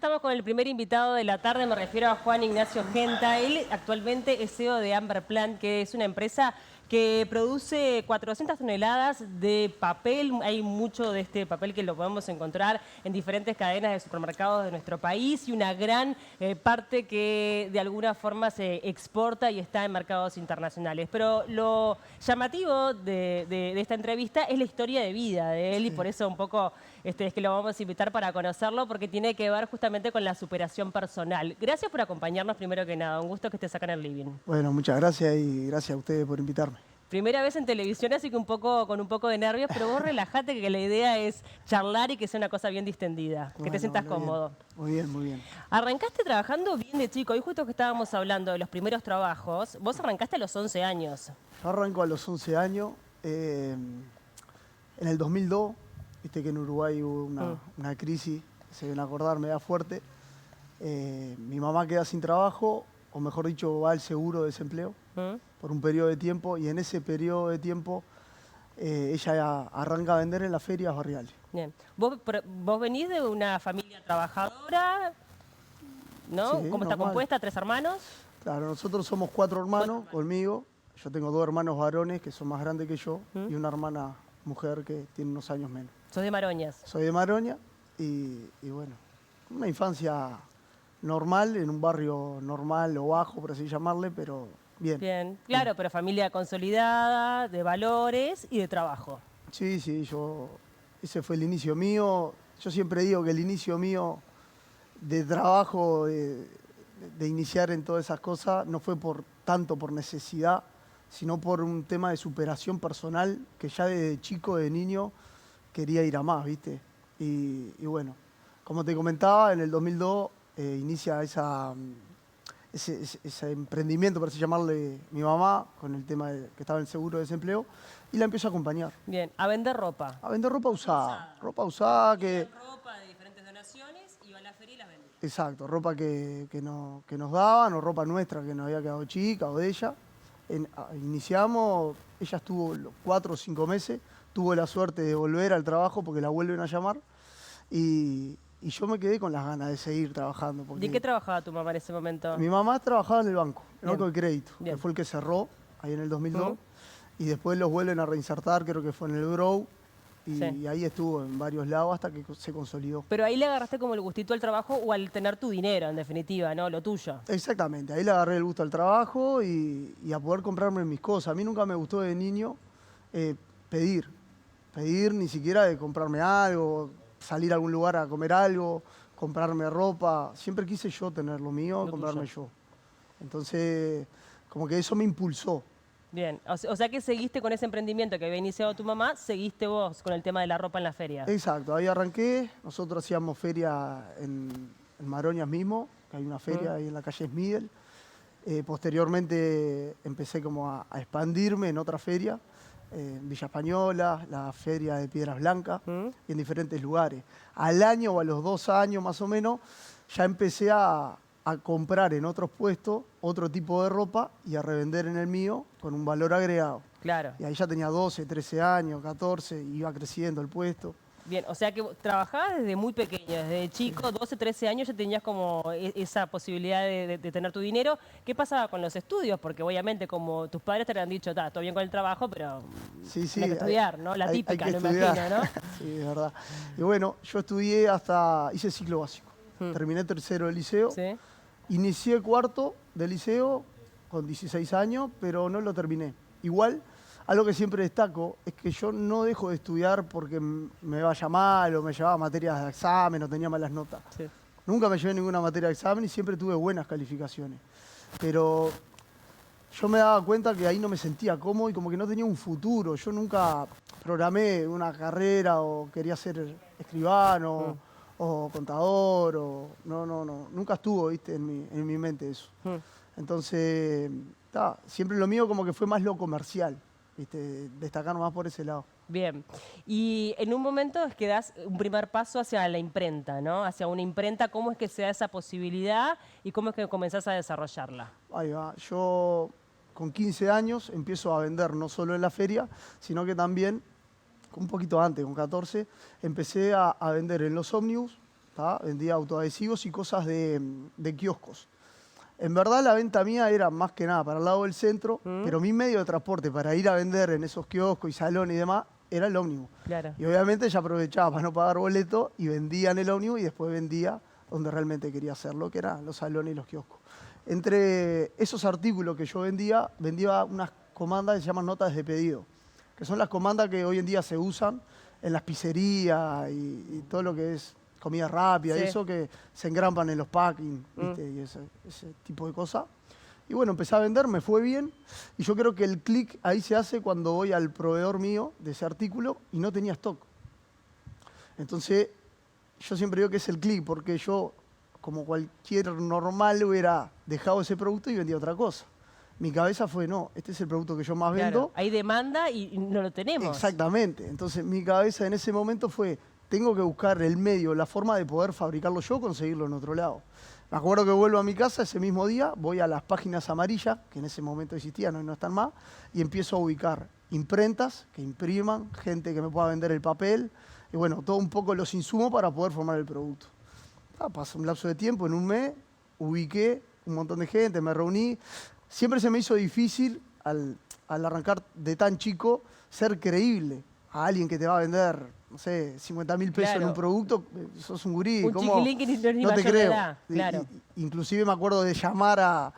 Estamos con el primer invitado de la tarde, me refiero a Juan Ignacio Genta. Él actualmente es CEO de Amber Plant, que es una empresa que produce 400 toneladas de papel. Hay mucho de este papel que lo podemos encontrar en diferentes cadenas de supermercados de nuestro país y una gran parte que de alguna forma se exporta y está en mercados internacionales. Pero lo llamativo de esta entrevista es la historia de vida de él y por eso un poco es que lo vamos a invitar para conocerlo porque tiene que ver justamente con la superación personal. Gracias por acompañarnos primero que nada. Un gusto que estés acá en el living. Bueno, muchas gracias y gracias a ustedes por invitarme. Primera vez en televisión, así que con un poco de nervios, pero vos relajate que la idea es charlar y que sea una cosa bien distendida, que te sientas cómodo. Muy bien, muy bien. Arrancaste trabajando bien de chico. Hoy justo que estábamos hablando de los primeros trabajos, vos arrancaste a los 11 años. Yo arranco a los 11 años. En el 2002, viste que en Uruguay hubo una crisis, se deben acordar, media fuerte. Mi mamá queda sin trabajo, o mejor dicho, va al seguro de desempleo por un periodo de tiempo, y en ese periodo de tiempo ella arranca a vender en las ferias barriales. Bien. ¿Vos venís de una familia trabajadora, ¿no? Sí, ¿Cómo está normal. compuesta? ¿Tres hermanos? Claro, nosotros somos 4 hermanos conmigo. Yo tengo 2 hermanos varones que son más grandes que yo y una hermana mujer que tiene unos años menos. Sos de Maroñas. Soy de Maroña y bueno, una infancia normal, en un barrio normal o bajo, por así llamarle, pero bien. Bien, claro, pero familia consolidada, de valores y de trabajo. Sí, ese fue el inicio mío. Yo siempre digo que el inicio mío de trabajo, de iniciar en todas esas cosas, no fue tanto por necesidad, sino por un tema de superación personal, que ya desde chico, de niño, quería ir a más, ¿viste? Y bueno, como te comentaba, en el 2002 inicia ese emprendimiento, por así llamarle, mi mamá, con el tema de que estaba en el seguro de desempleo, y la empiezo a acompañar. Bien, a vender ropa. A vender ropa usada. Ropa usada que... Ropa de diferentes donaciones, iba a la feria y la vendía. Exacto, ropa que nos daban, o ropa nuestra que nos había quedado chica, o de ella. Iniciamos, ella estuvo 4 o 5 meses, tuvo la suerte de volver al trabajo porque la vuelven a llamar, y yo me quedé con las ganas de seguir trabajando. ¿De qué trabajaba tu mamá en ese momento? Mi mamá trabajaba en el banco de crédito, Bien. que fue el que cerró ahí en el 2002, y después los vuelven a reinsertar, creo que fue en el Grow, y ahí estuvo en varios lados hasta que se consolidó. Pero ahí le agarraste como el gustito al trabajo o al tener tu dinero, en definitiva, ¿no? Lo tuyo. Exactamente, ahí le agarré el gusto al trabajo y a poder comprarme mis cosas. A mí nunca me gustó de niño pedir ni siquiera de comprarme algo, salir a algún lugar a comer algo, comprarme ropa. Siempre quise yo tener lo mío, comprarme yo. Entonces, como que eso me impulsó. Bien, o sea que seguiste con ese emprendimiento que había iniciado tu mamá, seguiste vos con el tema de la ropa en la feria. Exacto, ahí arranqué. Nosotros hacíamos feria en Maroñas mismo, que hay una feria ahí en la calle Smidel. Posteriormente empecé como a expandirme en otra feria, en Villa Española, la feria de Piedras Blancas, y en diferentes lugares. Al año o a los 2 años más o menos, ya empecé a comprar en otros puestos otro tipo de ropa y a revender en el mío con un valor agregado. Claro. Y ahí ya tenía 12, 13 años, 14, iba creciendo el puesto. Bien, o sea que trabajabas desde muy pequeño, desde chico, 12, 13 años ya tenías como esa posibilidad de tener tu dinero. ¿Qué pasaba con los estudios? Porque obviamente como tus padres te habían dicho, todo bien con el trabajo, pero sí, hay que estudiar, ¿no? La típica, hay no estudiar. imagino, ¿no? Sí, es verdad. Y bueno, yo estudié hice ciclo básico. Terminé tercero del liceo. Sí. Inicié cuarto del liceo con 16 años, pero no lo terminé. Igual, algo que siempre destaco es que yo no dejo de estudiar porque me vaya mal o me llevaba materias de examen o tenía malas notas. Sí. Nunca me llevé ninguna materia de examen y siempre tuve buenas calificaciones. Pero yo me daba cuenta que ahí no me sentía cómodo y como que no tenía un futuro. Yo nunca programé una carrera o quería ser escribano o contador. Nunca estuvo, ¿viste? en mi mente eso. Entonces, siempre lo mío como que fue más lo comercial, ¿viste? Destacar más por ese lado. Bien. Y en un momento es que das un primer paso hacia la imprenta, ¿no? Hacia una imprenta, ¿cómo es que se da esa posibilidad y cómo es que comenzás a desarrollarla? Ahí va. Yo con 15 años empiezo a vender no solo en la feria, sino que también, un poquito antes, con 14, empecé a vender en los ómnibus, ¿tá? Vendía autoadhesivos y cosas de kioscos. En verdad la venta mía era más que nada para el lado del centro, pero mi medio de transporte para ir a vender en esos kioscos y salones y demás era el ómnibus. Claro. Y obviamente ya aprovechaba para no pagar boleto y vendía en el ómnibus y después vendía donde realmente quería hacerlo, que eran los salones y los kioscos. Entre esos artículos que yo vendía unas comandas que se llaman notas de pedido, que son las comandas que hoy en día se usan en las pizzerías y todo lo que es comida rápida, Sí. y eso que se engrampan en los packing, ¿viste? Y ese tipo de cosas. Y bueno, empecé a vender, me fue bien, y yo creo que el clic ahí se hace cuando voy al proveedor mío de ese artículo y no tenía stock. Entonces, yo siempre digo que es el clic, porque yo, como cualquier normal, hubiera dejado ese producto y vendía otra cosa. Mi cabeza fue, no, este es el producto que yo más Claro, vendo. hay demanda y no lo tenemos. Exactamente. Entonces, mi cabeza en ese momento fue, tengo que buscar el medio, la forma de poder fabricarlo yo, conseguirlo en otro lado. Me acuerdo que vuelvo a mi casa ese mismo día, voy a las páginas amarillas, que en ese momento existían, hoy no están más, y empiezo a ubicar imprentas que impriman, gente que me pueda vender el papel, y bueno, todo un poco los insumos para poder formar el producto. Pasó un lapso de tiempo, en un mes, ubiqué un montón de gente, me reuní. Siempre se me hizo difícil, al arrancar de tan chico, ser creíble a alguien que te va a vender, no sé, 50.000 pesos en un producto. Sos un gurí. Un ¿cómo? chiquilín que ni No te mayor de creo. edad, claro. Inclusive me acuerdo de llamar a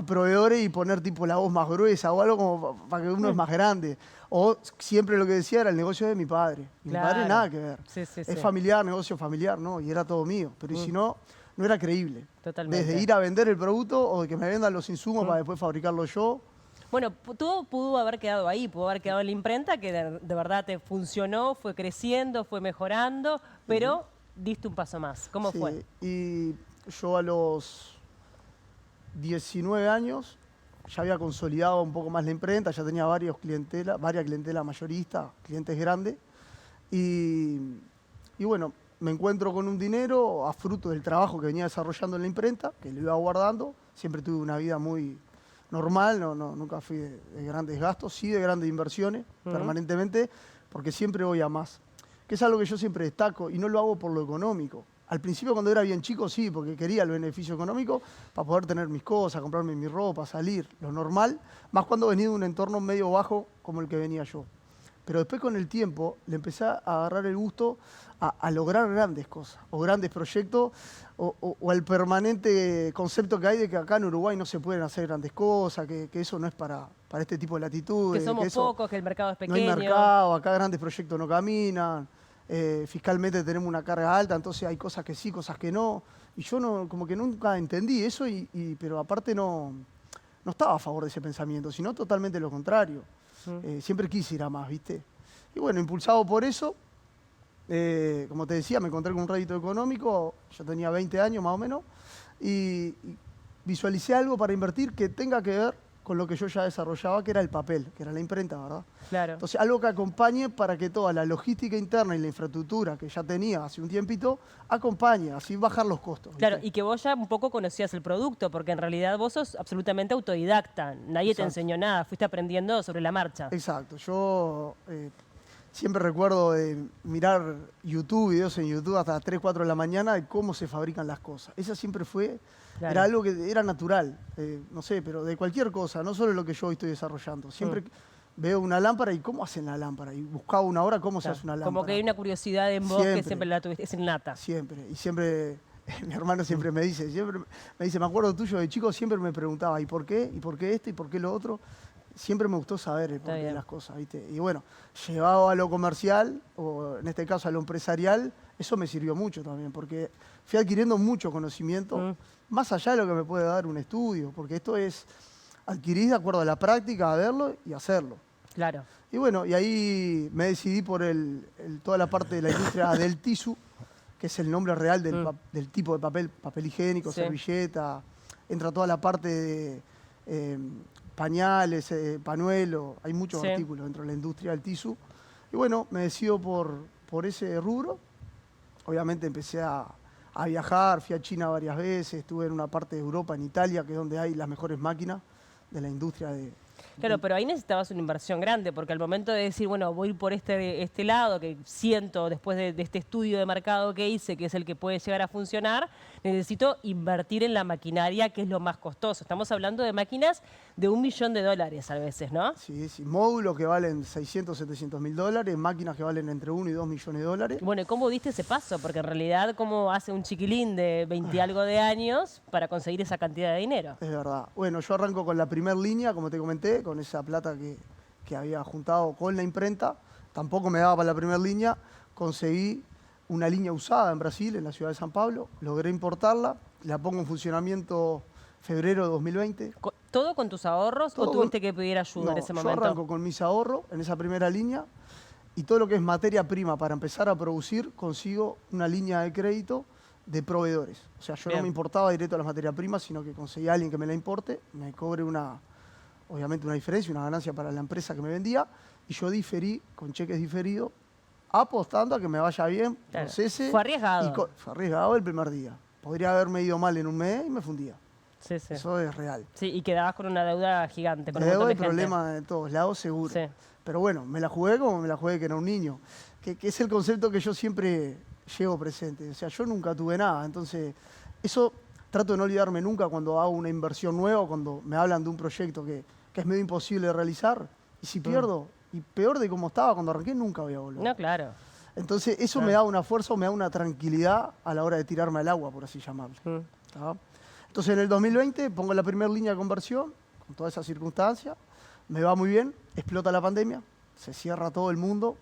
proveedores y poner tipo la voz más gruesa o algo como para que uno es más grande. O siempre lo que decía era el negocio de mi padre. Y mi padre nada que ver. Sí, sí, Es sí. familiar, negocio familiar, ¿no? Y era todo mío. Pero y si no, no era creíble. Totalmente. Desde ir a vender el producto o de que me vendan los insumos para después fabricarlo yo. Bueno, todo pudo haber quedado ahí, pudo haber quedado en la imprenta, que de verdad te funcionó, fue creciendo, fue mejorando, pero diste un paso más. ¿Cómo Sí, fue? Y yo a los 19 años ya había consolidado un poco más la imprenta, ya tenía varias clientela mayorista, clientes grandes. Y bueno, me encuentro con un dinero a fruto del trabajo que venía desarrollando en la imprenta, que lo iba guardando. Siempre tuve una vida muy normal, nunca fui de grandes gastos, sí de grandes inversiones permanentemente, porque siempre voy a más. Que es algo que yo siempre destaco y no lo hago por lo económico. Al principio cuando era bien chico sí, porque quería el beneficio económico para poder tener mis cosas, comprarme mi ropa, salir, lo normal, más cuando venía de un entorno medio bajo como el que venía yo. Pero después con el tiempo le empecé a agarrar el gusto a lograr grandes cosas, o grandes proyectos, o al permanente concepto que hay de que acá en Uruguay no se pueden hacer grandes cosas, que eso no es para este tipo de latitudes. Que somos eso, pocos, que el mercado es no pequeño. hay mercado, acá grandes proyectos no caminan, fiscalmente tenemos una carga alta, entonces hay cosas que sí, cosas que no. Y yo no, como que nunca entendí eso, pero aparte no estaba a favor de ese pensamiento, sino totalmente lo contrario. Siempre quise ir a más, ¿viste? Y bueno, impulsado por eso, como te decía, me encontré con un rédito económico, yo tenía 20 años más o menos, y visualicé algo para invertir que tenga que ver con lo que yo ya desarrollaba, que era el papel, que era la imprenta, ¿verdad? Claro. Entonces, algo que acompañe para que toda la logística interna y la infraestructura que ya tenía hace un tiempito, acompañe, así bajar los costos. Claro, ¿viste? y que vos ya un poco conocías el producto, porque en realidad vos sos absolutamente autodidacta. Nadie te Exacto. enseñó nada, fuiste aprendiendo sobre la marcha. Exacto, yo siempre recuerdo de mirar YouTube, videos en YouTube hasta las 3, 4 de la mañana de cómo se fabrican las cosas. Esa siempre fue, Claro. era algo que era natural, no sé, pero de cualquier cosa, no solo lo que yo hoy estoy desarrollando. Siempre veo una lámpara y cómo hacen la lámpara, y buscaba una hora cómo se Claro. hace una lámpara. Como que hay una curiosidad en vos que siempre la tuviste, es innata. Siempre, y siempre, mi hermano siempre me dice, me acuerdo tuyo de chico, siempre me preguntaba, ¿y por qué? ¿Y por qué esto? ¿Y por qué lo otro? Siempre me gustó saber el porqué de las cosas, ¿viste? Y bueno, llevado a lo comercial, o en este caso a lo empresarial, eso me sirvió mucho también, porque fui adquiriendo mucho conocimiento, más allá de lo que me puede dar un estudio, porque esto es adquirir de acuerdo a la práctica, a verlo y hacerlo. Claro. Y bueno, y ahí me decidí por toda la parte de la industria del tisú, que es el nombre real del tipo de papel higiénico, Sí. servilleta, entra toda la parte de pañales, pañuelos, hay muchos Sí. artículos dentro de la industria del tisú. Y bueno, me decido por ese rubro. Obviamente empecé a viajar, fui a China varias veces, estuve en una parte de Europa, en Italia, que es donde hay las mejores máquinas de la industria Claro, pero ahí necesitabas una inversión grande, porque al momento de decir, bueno, voy a ir por este lado, que siento después de este estudio de mercado que hice, que es el que puede llegar a funcionar, necesito invertir en la maquinaria, que es lo más costoso. Estamos hablando de máquinas de $1 millón a veces, ¿no? Sí, sí, módulos que valen 600, 700 mil dólares, máquinas que valen entre 1 y 2 millones de dólares. Bueno, ¿y cómo diste ese paso? Porque en realidad, ¿cómo hace un chiquilín de 20 y algo de años para conseguir esa cantidad de dinero? Es verdad. Bueno, yo arranco con la primera línea, como te comenté, con esa plata que había juntado con la imprenta. Tampoco me daba para la primera línea. Conseguí una línea usada en Brasil, en la ciudad de San Pablo. Logré importarla, la pongo en funcionamiento febrero de 2020. ¿Todo con tus ahorros o tuviste que pedir ayuda en ese momento? Yo arranco con mis ahorros en esa primera línea y todo lo que es materia prima para empezar a producir, consigo una línea de crédito de proveedores. O sea, yo no me importaba directo a las materias primas, sino que conseguí a alguien que me la importe, me cobre obviamente una diferencia, una ganancia para la empresa que me vendía, y yo diferí con cheques diferidos, apostando a que me vaya bien, Claro. procese. Fue arriesgado. Fue arriesgado el primer día. Podría haberme ido mal en un mes y me fundía. Sí, sí. Eso es real. Sí, y quedabas con una deuda gigante, con un Deuda montón y de gente. problemas de todos lados, seguro. Sí. Pero bueno, me la jugué como me la jugué que era un niño. Que es el concepto que yo siempre llevo presente. O sea, yo nunca tuve nada. Entonces, eso trato de no olvidarme nunca cuando hago una inversión nueva, cuando me hablan de un proyecto que es medio imposible de realizar. Y si pierdo, y peor de cómo estaba cuando arranqué, nunca voy a volver. No, claro. Entonces, eso me da una fuerza, me da una tranquilidad a la hora de tirarme al agua, por así llamarlo. ¿Tá? Entonces, en el 2020 pongo la primera línea de conversión, con todas esas circunstancias. Me va muy bien, explota la pandemia, se cierra todo el mundo,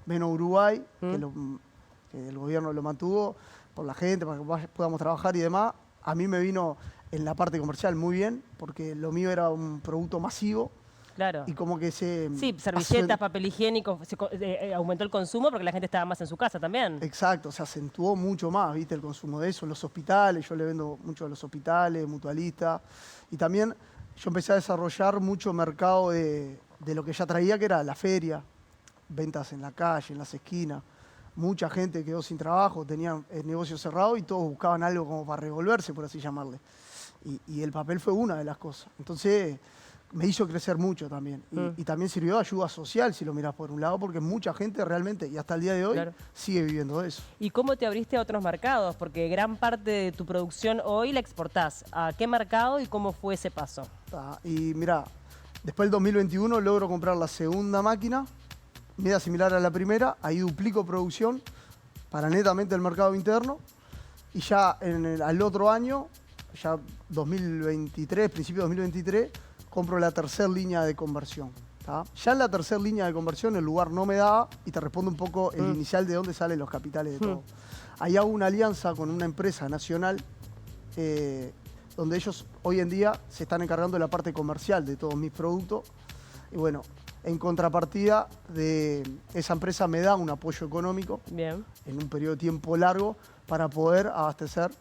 menos Uruguay, que el gobierno lo mantuvo por la gente, para que podamos trabajar y demás. A mí me vino en la parte comercial muy bien, porque lo mío era un producto masivo. Claro. Y como que Sí, servilletas, papel higiénico, aumentó el consumo porque la gente estaba más en su casa también. Exacto, se acentuó mucho más, ¿viste? El consumo de eso en los hospitales. Yo le vendo mucho a los hospitales, mutualistas. Y también yo empecé a desarrollar mucho mercado de lo que ya traía, que era la feria, ventas en la calle, en las esquinas. Mucha gente quedó sin trabajo, tenían el negocio cerrado y todos buscaban algo como para revolverse, por así llamarle. Y el papel fue una de las cosas. Entonces me hizo crecer mucho también. Y también sirvió de ayuda social, si lo mirás por un lado, porque mucha gente realmente, y hasta el día de hoy, sigue viviendo de eso. ¿Y cómo te abriste a otros mercados? Porque gran parte de tu producción hoy la exportás. ¿A qué mercado y cómo fue ese paso? Y mirá, después del 2021 logro comprar la segunda máquina, media similar a la primera, ahí duplico producción para netamente el mercado interno, y ya al otro año, ya 2023, principio de 2023, compro la tercera línea de conversión. ¿Tá? Ya en la tercera línea de conversión el lugar no me daba, y te respondo un poco el inicial de dónde salen los capitales de todo. Ahí hago una alianza con una empresa nacional, donde ellos hoy en día se están encargando de la parte comercial de todos mis productos. Y bueno, en contrapartida de esa empresa me da un apoyo económico en un periodo de tiempo largo para poder abastecer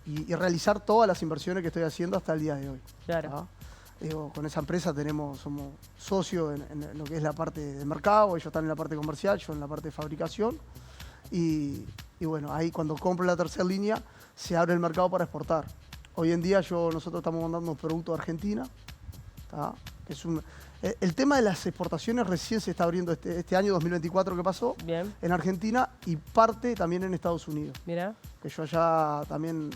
y realizar todas las inversiones que estoy haciendo hasta el día de hoy. Claro. Digo, con esa empresa somos socios en lo que es la parte de mercado, ellos están en la parte comercial, yo en la parte de fabricación. Y bueno, ahí cuando compro la tercera línea se abre el mercado para exportar. Hoy en día nosotros estamos mandando productos a Argentina. ¿Tá? El tema de las exportaciones recién se está abriendo este año 2024 que pasó en Argentina y parte también en Estados Unidos. Mira. Que yo allá también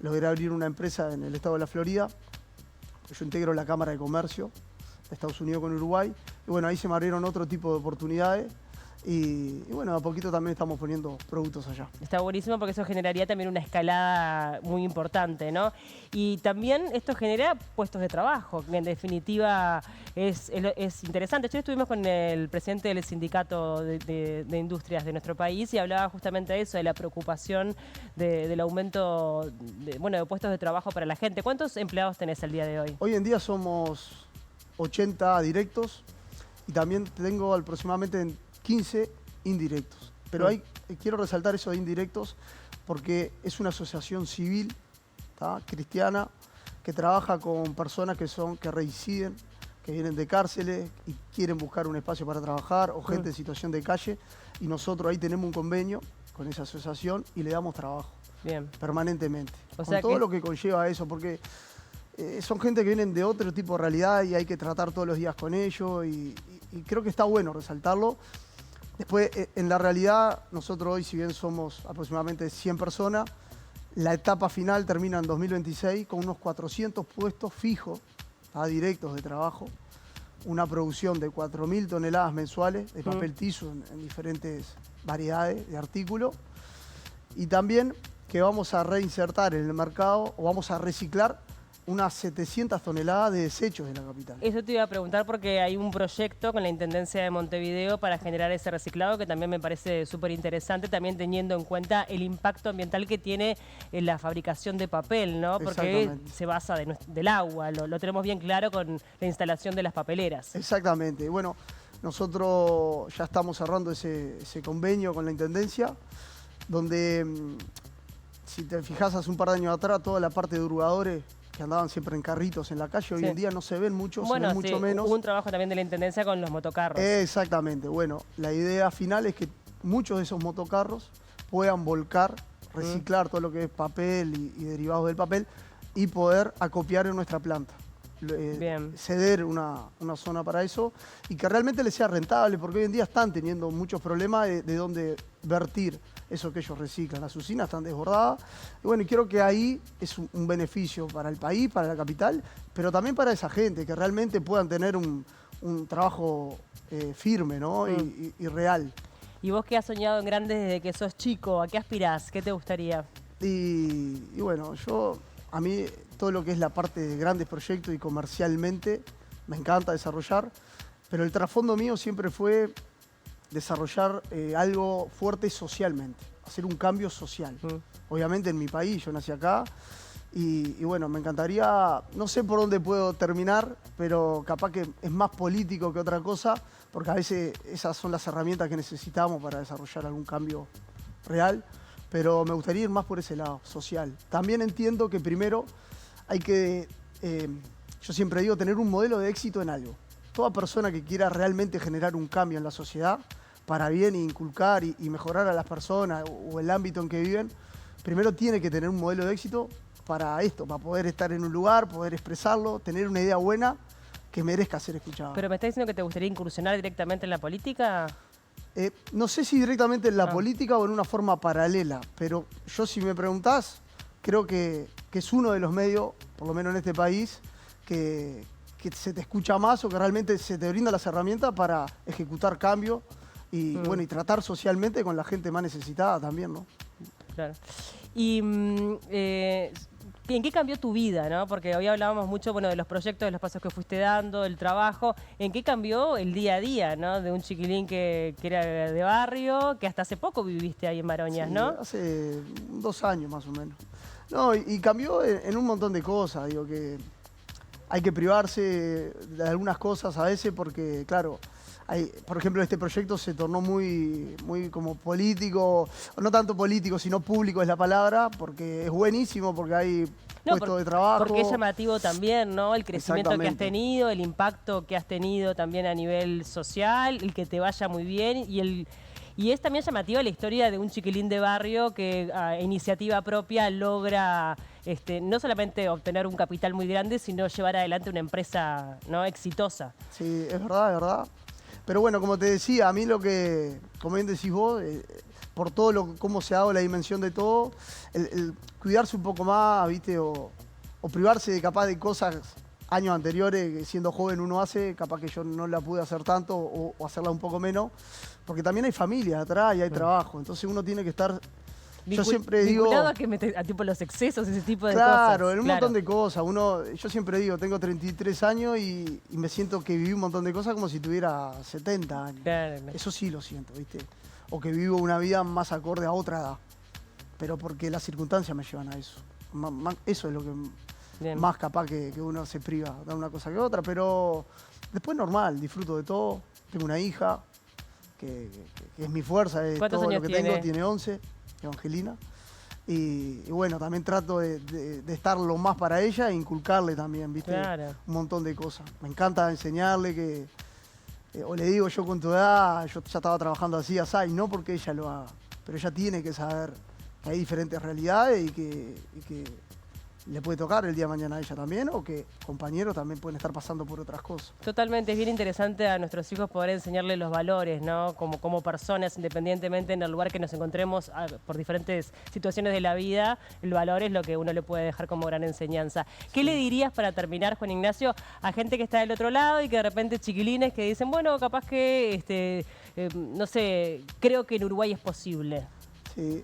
logré abrir una empresa en el estado de la Florida. Yo integro la Cámara de Comercio de Estados Unidos con Uruguay. Y bueno, ahí se me abrieron otro tipo de oportunidades. Y bueno, a poquito también estamos poniendo productos allá. Está buenísimo porque eso generaría también una escalada muy importante, ¿no? Y también esto genera puestos de trabajo, que en definitiva es interesante. Ayer estuvimos con el presidente del sindicato de industrias de nuestro país y hablaba justamente de eso, de la preocupación del aumento de puestos de trabajo para la gente. ¿Cuántos empleados tenés el día de hoy? Hoy en día somos 80 directos y también tengo aproximadamente 15 indirectos. Pero quiero resaltar eso de indirectos porque es una asociación civil, ¿tá? Cristiana, que trabaja con personas que reinciden, que vienen de cárceles y quieren buscar un espacio para trabajar, o gente en situación de calle. Y nosotros ahí tenemos un convenio con esa asociación y le damos trabajo permanentemente. O sea, con todo lo que conlleva eso, porque son gente que vienen de otro tipo de realidad y hay que tratar todos los días con ellos y creo que está bueno resaltarlo. Después, en la realidad, nosotros hoy, si bien somos aproximadamente 100 personas, la etapa final termina en 2026 con unos 400 puestos fijos, directos de trabajo, una producción de 4.000 toneladas mensuales de papel tiso en diferentes variedades de artículos y también que vamos a reinsertar en el mercado o vamos a reciclar unas 700 toneladas de desechos de la capital. Eso te iba a preguntar porque hay un proyecto con la Intendencia de Montevideo para generar ese reciclado que también me parece súper interesante, también teniendo en cuenta el impacto ambiental que tiene en la fabricación de papel, ¿no? Porque se basa del agua, lo tenemos bien claro con la instalación de las papeleras. Exactamente. Bueno, nosotros ya estamos cerrando ese convenio con la Intendencia, donde, si te fijas, hace un par de años atrás, toda la parte de hurgadores que andaban siempre en carritos en la calle, hoy en día no se ven muchos, se ven mucho menos. Hubo un trabajo también de la Intendencia con los motocarros. Exactamente. Bueno, la idea final es que muchos de esos motocarros puedan volcar, reciclar todo lo que es papel y derivados del papel y poder acopiar en nuestra planta. Ceder una zona para eso y que realmente les sea rentable, porque hoy en día están teniendo muchos problemas de dónde vertir eso que ellos reciclan. Las usinas están desbordadas y bueno, y creo que ahí es un beneficio para el país, para la capital, pero también para esa gente, que realmente puedan tener un trabajo firme, ¿no? y real. ¿Y vos qué has soñado en grande desde que sos chico? ¿A qué aspirás? ¿Qué te gustaría? Y bueno, a mí todo lo que es la parte de grandes proyectos y comercialmente me encanta desarrollar, pero el trasfondo mío siempre fue desarrollar algo fuerte socialmente, hacer un cambio social. Obviamente en mi país, yo nací acá y bueno, me encantaría, no sé por dónde puedo terminar, pero capaz que es más político que otra cosa, porque a veces esas son las herramientas que necesitamos para desarrollar algún cambio real, pero me gustaría ir más por ese lado, social. También entiendo que primero hay que, yo siempre digo, tener un modelo de éxito en algo. Toda persona que quiera realmente generar un cambio en la sociedad, para bien, inculcar y mejorar a las personas o el ámbito en que viven, primero tiene que tener un modelo de éxito para esto, para poder estar en un lugar, poder expresarlo, tener una idea buena que merezca ser escuchada. ¿Pero me estás diciendo que te gustaría incursionar directamente en la política? No sé si directamente en la política o en una forma paralela, pero yo, si me preguntás, creo que es uno de los medios, por lo menos en este país, que se te escucha más o que realmente se te brinda las herramientas para ejecutar cambios y, bueno, y tratar socialmente con la gente más necesitada también, ¿no? Claro. Y ¿en qué cambió tu vida, no? Porque hoy hablábamos mucho, bueno, de los proyectos, de los pasos que fuiste dando, del trabajo. ¿En qué cambió el día a día, no? De un chiquilín que era de barrio, que hasta hace poco viviste ahí en Maroñas, Sí, ¿no? hace 2 años más o menos. No, y cambió en un montón de cosas, digo que hay que privarse de algunas cosas a veces porque, claro, por ejemplo, este proyecto se tornó muy como político, o no tanto político, sino público es la palabra, porque es buenísimo, porque hay puestos de trabajo. Porque es llamativo también, ¿no? El crecimiento que has tenido, el impacto que has tenido también a nivel social, el que te vaya muy bien y es también llamativa la historia de un chiquilín de barrio que a iniciativa propia logra no solamente obtener un capital muy grande, sino llevar adelante una empresa, ¿no?, exitosa. Sí, es verdad, es verdad. Pero bueno, como te decía, a mí como bien decís vos, por todo cómo se ha dado la dimensión de todo, el cuidarse un poco más, ¿viste? O privarse de capaz de cosas años anteriores que siendo joven uno hace, capaz que yo no la pude hacer tanto o hacerla un poco menos, porque también hay familia atrás y hay trabajo, entonces uno tiene que estar... Yo siempre digo... Vinculado a tipo los excesos, ese tipo de cosas. Claro, en un montón de cosas. Yo siempre digo, tengo 33 años y me siento que viví un montón de cosas como si tuviera 70 años. Claro. Eso sí lo siento, ¿viste? O que vivo una vida más acorde a otra edad. Pero porque las circunstancias me llevan a eso. Eso es lo que más capaz que uno se priva de una cosa que otra. Pero después normal, disfruto de todo. Tengo una hija que es mi fuerza, es todo lo que tengo. Tiene 11. Evangelina, y bueno, también trato de estar lo más para ella e inculcarle también, ¿viste? Claro. Un montón de cosas. Me encanta enseñarle o le digo, yo con tu edad, yo ya estaba trabajando así, y no porque ella lo haga, pero ella tiene que saber que hay diferentes realidades y que le puede tocar el día de mañana a ella también, o que compañeros también pueden estar pasando por otras cosas. Totalmente, es bien interesante a nuestros hijos poder enseñarles los valores, ¿no? Como personas, independientemente en el lugar que nos encontremos por diferentes situaciones de la vida, el valor es lo que uno le puede dejar como gran enseñanza. ¿Qué le dirías para terminar, Juan Ignacio, a gente que está del otro lado y que de repente chiquilines que dicen, bueno, capaz que, no sé, creo que en Uruguay es posible? Sí.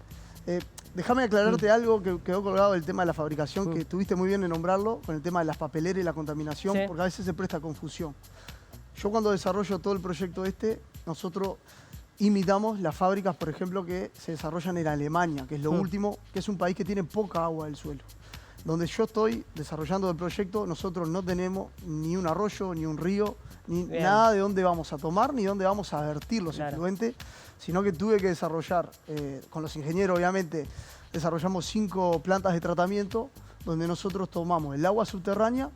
Déjame aclararte algo que quedó colgado del tema de la fabricación, que estuviste muy bien en nombrarlo, con el tema de las papeleras y la contaminación, porque a veces se presta confusión. Yo cuando desarrollo todo el proyecto nosotros imitamos las fábricas, por ejemplo, que se desarrollan en Alemania, que es lo último, que es un país que tiene poca agua del suelo. Donde yo estoy desarrollando el proyecto, nosotros no tenemos ni un arroyo, ni un río, ni nada de dónde vamos a tomar, ni dónde vamos a vertir los efluentes, sino que tuve que desarrollar, con los ingenieros obviamente, desarrollamos 5 plantas de tratamiento donde nosotros tomamos el agua subterránea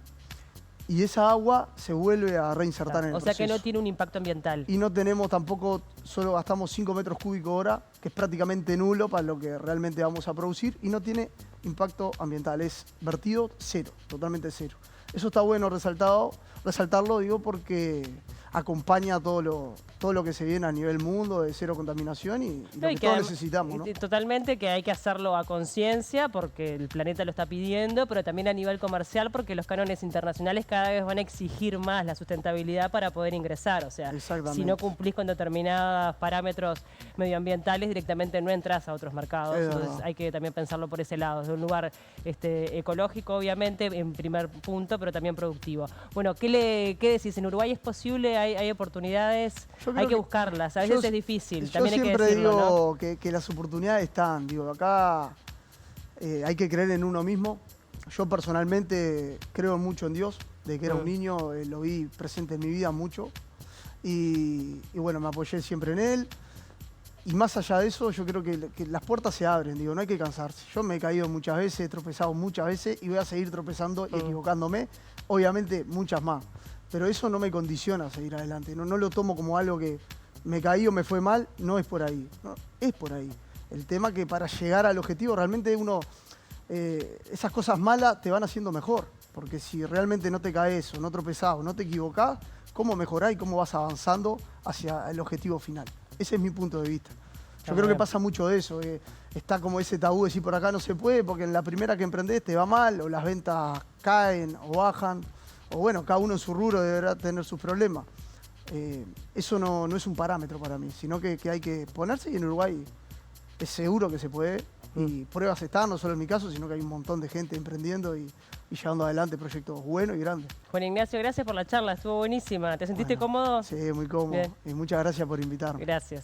y esa agua se vuelve a reinsertar en el proceso. O sea que no tiene un impacto ambiental. Y no tenemos tampoco, solo gastamos 5 metros cúbicos hora, que es prácticamente nulo para lo que realmente vamos a producir, y no tiene impacto ambiental, es vertido cero, totalmente cero. Eso está bueno resaltarlo, digo, porque acompaña todo lo que se viene a nivel mundo de cero contaminación y lo que todos necesitamos, ¿no? Totalmente, que hay que hacerlo a conciencia porque el planeta lo está pidiendo, pero también a nivel comercial porque los cánones internacionales cada vez van a exigir más la sustentabilidad para poder ingresar. O sea, si no cumplís con determinados parámetros medioambientales, directamente no entras a otros mercados. Entonces hay que también pensarlo por ese lado, de un lugar ecológico, obviamente, en primer punto, pero también productivo. Bueno, ¿qué decís? ¿En Uruguay es posible? ¿Hay oportunidades? Hay que buscarlas, a veces es difícil, también hay que decirlo, yo siempre digo, ¿no? que las oportunidades están, digo, acá hay que creer en uno mismo. Yo personalmente creo mucho en Dios, desde que era un niño lo vi presente en mi vida mucho y bueno, me apoyé siempre en Él. Y más allá de eso, yo creo que las puertas se abren, digo, no hay que cansarse. Yo me he caído muchas veces, he tropezado muchas veces y voy a seguir tropezando y equivocándome, obviamente muchas más. Pero eso no me condiciona a seguir adelante, no lo tomo como algo que me caí o me fue mal, no es por ahí, no, es por ahí. El tema que para llegar al objetivo realmente esas cosas malas te van haciendo mejor, porque si realmente no te caes o no tropezás o no te equivocás, ¿cómo mejorás y cómo vas avanzando hacia el objetivo final? Ese es mi punto de vista. Yo creo que pasa mucho de eso, está como ese tabú de decir por acá no se puede porque en la primera que emprendés te va mal o las ventas caen o bajan. O bueno, cada uno en su rubro deberá tener sus problemas. Eso no es un parámetro para mí, sino que hay que ponerse y en Uruguay es seguro que se puede. Y pruebas están, no solo en mi caso, sino que hay un montón de gente emprendiendo y llevando adelante proyectos buenos y grandes. Juan Ignacio, gracias por la charla, estuvo buenísima. ¿Te sentiste cómodo? Sí, muy cómodo. Bien. Y muchas gracias por invitarme. Gracias.